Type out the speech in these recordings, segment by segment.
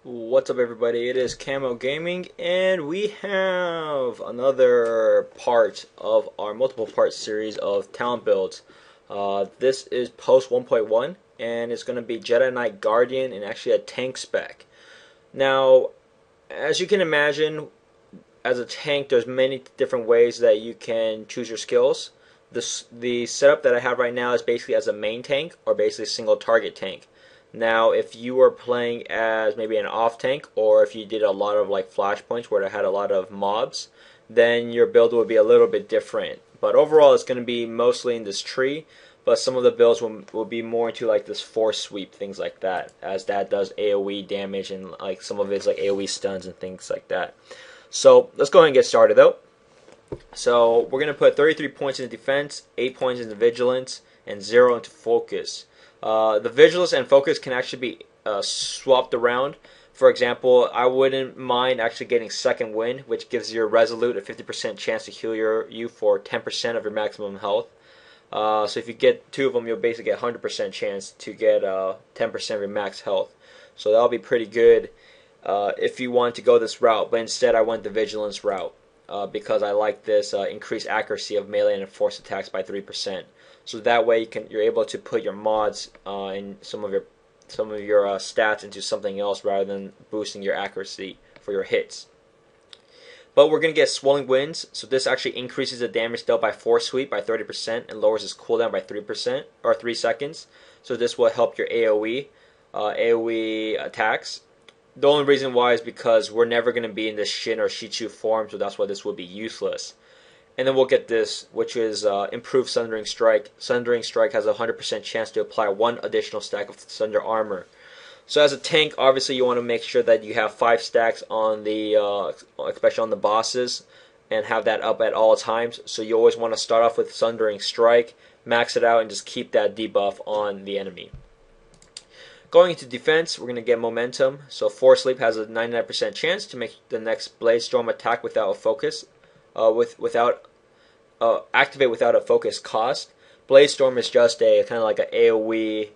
What's up, everybody? It is Camo Gaming, and we have another part of our multiple part series of talent builds. This is post 1.1, and it's going to be Jedi Knight Guardian and actually a tank spec. Now, as you can imagine, as a tank, there's many different ways that you can choose your skills. The setup that I have right now is basically as a main tank, or basically a single target tank. Now, if you were playing as maybe an off tank, or if you did a lot of like flashpoints where it had a lot of mobs, then your build would be a little bit different. But overall, it's going to be mostly in this tree. But some of the builds will be more into like this force sweep, things like that, as that does AoE damage and like some of it's like AoE stuns and things like that. So let's go ahead and get started though. So we're going to put 33 points into defense, 8 points into vigilance, and 0 into focus. The vigilance and focus can actually be swapped around. For example, I wouldn't mind actually getting second wind, which gives your resolute a 50% chance to heal you for 10% of your maximum health. So if you get two of them, you'll basically get 100% chance to get 10% of your max health. So that'll be pretty good if you want to go this route. But instead, I went the vigilance route because I like this increased accuracy of melee and force attacks by 3%. So that way you're able to put your mods and some of your stats into something else rather than boosting your accuracy for your hits. But we're going to get swelling winds, so this actually increases the damage dealt by force sweep by 30% and lowers its cooldown by 3% or 3 seconds. So this will help your AoE attacks. The only reason why is because we're never going to be in this Shin or Shichu form, so that's why this will be useless. And then we'll get this, which is improved Sundering Strike. Sundering Strike has a 100% chance to apply 1 additional stack of Sunder Armor. So as a tank, obviously you want to make sure that you have 5 stacks on the, especially on the bosses, and have that up at all times. So you always want to start off with Sundering Strike, max it out, and just keep that debuff on the enemy. Going into defense, we're going to get momentum. So Force Leap has a 99% chance to make the next Blade Storm attack without a focus. Activate without a focus cost. Blade Storm is just a kind of like an AoE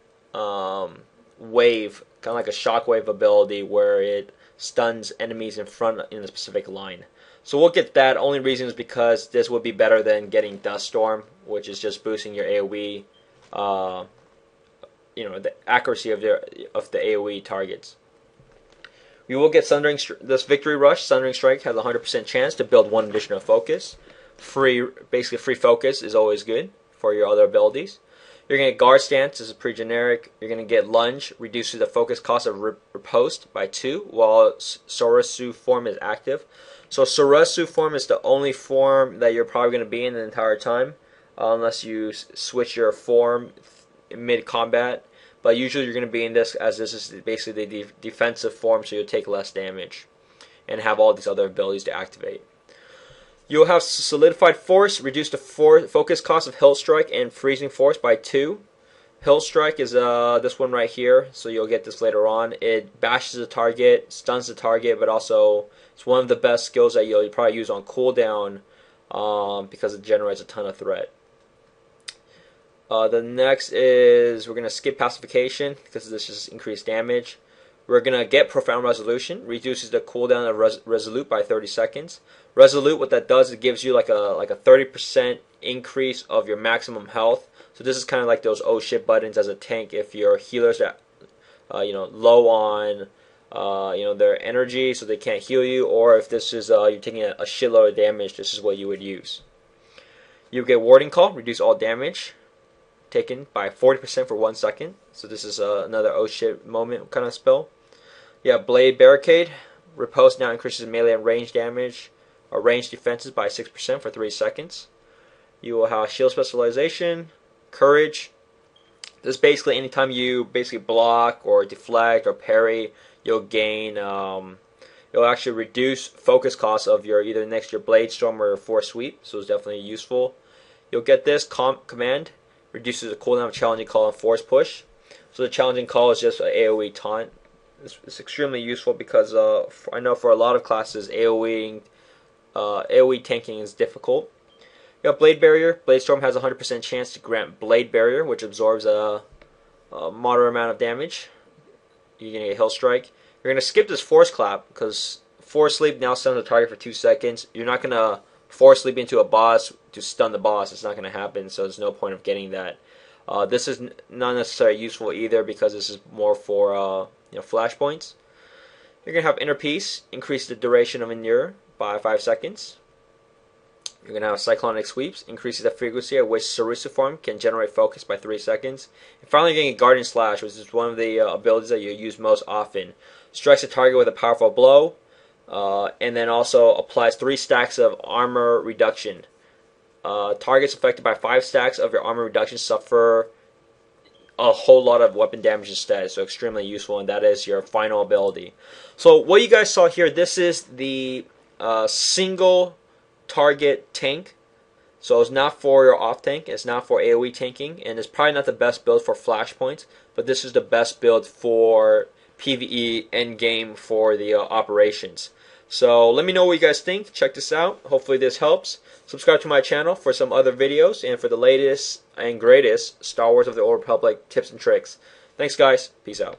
wave, kind of like a shockwave ability where it stuns enemies in front in a specific line. So we'll get that. Only reason is because this would be better than getting Dust Storm, which is just boosting your AoE, the accuracy of the AoE targets. We will get this Victory Rush. Sundering Strike has a 100% chance to build 1 additional focus. Basically free focus is always good for your other abilities. You're going to get Guard Stance. This is pretty generic. You're going to get Lunge. Reduces the focus cost of Riposte by 2 while Sorasu form is active. So Sorasu form is the only form that you're probably going to be in the entire time, unless you switch your form mid-combat. But usually you're going to be in this, as this is basically the defensive form, so you'll take less damage and have all these other abilities to activate. You'll have Solidified Force, reduce the focus cost of Hill Strike and Freezing Force by 2. Hill Strike is this one right here, so you'll get this later on. It bashes the target, stuns the target, but also it's one of the best skills that you'll probably use on cooldown because it generates a ton of threat. The next is we're going to skip Pacification because this is increased damage. We're going to get Profound Resolution, reduces the cooldown of Resolute by 30 seconds. Resolute, what that does, it gives you like a 30% increase of your maximum health. So this is kind of like those oh shit buttons as a tank if your healers are low on their energy, so they can't heal you, or if this is you're taking a shitload of damage, this is what you would use. You get Warding Call, reduce all damage taken by 40% for 1 second. So this is another oh shit moment kind of spell. Yeah, Blade Barricade. Riposte now increases melee and range damage or range defenses by 6% for 3 seconds. You will have Shield Specialization, Courage. This is basically anytime you basically block or deflect or parry, you'll gain, it'll actually reduce focus costs of your either your Blade Storm or Force Sweep, so it's definitely useful. You'll get this Command. Reduces the cooldown of Challenging Call and Force Push. So the Challenging Call is just an AoE taunt. It's extremely useful because I know for a lot of classes AoE tanking is difficult. You got Blade Barrier. Blade Storm has a 100% chance to grant Blade Barrier, which absorbs a moderate amount of damage. You're going to get Hill Strike. You're going to skip this force clap because force leap now stuns the target for 2 seconds. You're not going to force leap into a boss to stun the boss. It's not going to happen, so there's no point of getting that. This is not necessarily useful either because this is more for flashpoints. You're going to have Inner Peace, increase the duration of Endure by 5 seconds. You're going to have Cyclonic Sweeps, increases the frequency at which Sarusiform can generate focus by 3 seconds. And finally, you're getting Guardian Slash, which is one of the abilities that you use most often. Strikes a target with a powerful blow, and then also applies 3 stacks of armor reduction. Targets affected by 5 stacks of your armor reduction suffer a whole lot of weapon damage instead, so extremely useful, and that is your final ability. So what you guys saw here, this is the single target tank. So it's not for your off tank, it's not for AoE tanking, and it's probably not the best build for flashpoints, but this is the best build for PvE endgame for the operations. So let me know what you guys think. Check this out. Hopefully this helps. Subscribe to my channel for some other videos and for the latest and greatest Star Wars of the Old Republic tips and tricks. Thanks guys. Peace out.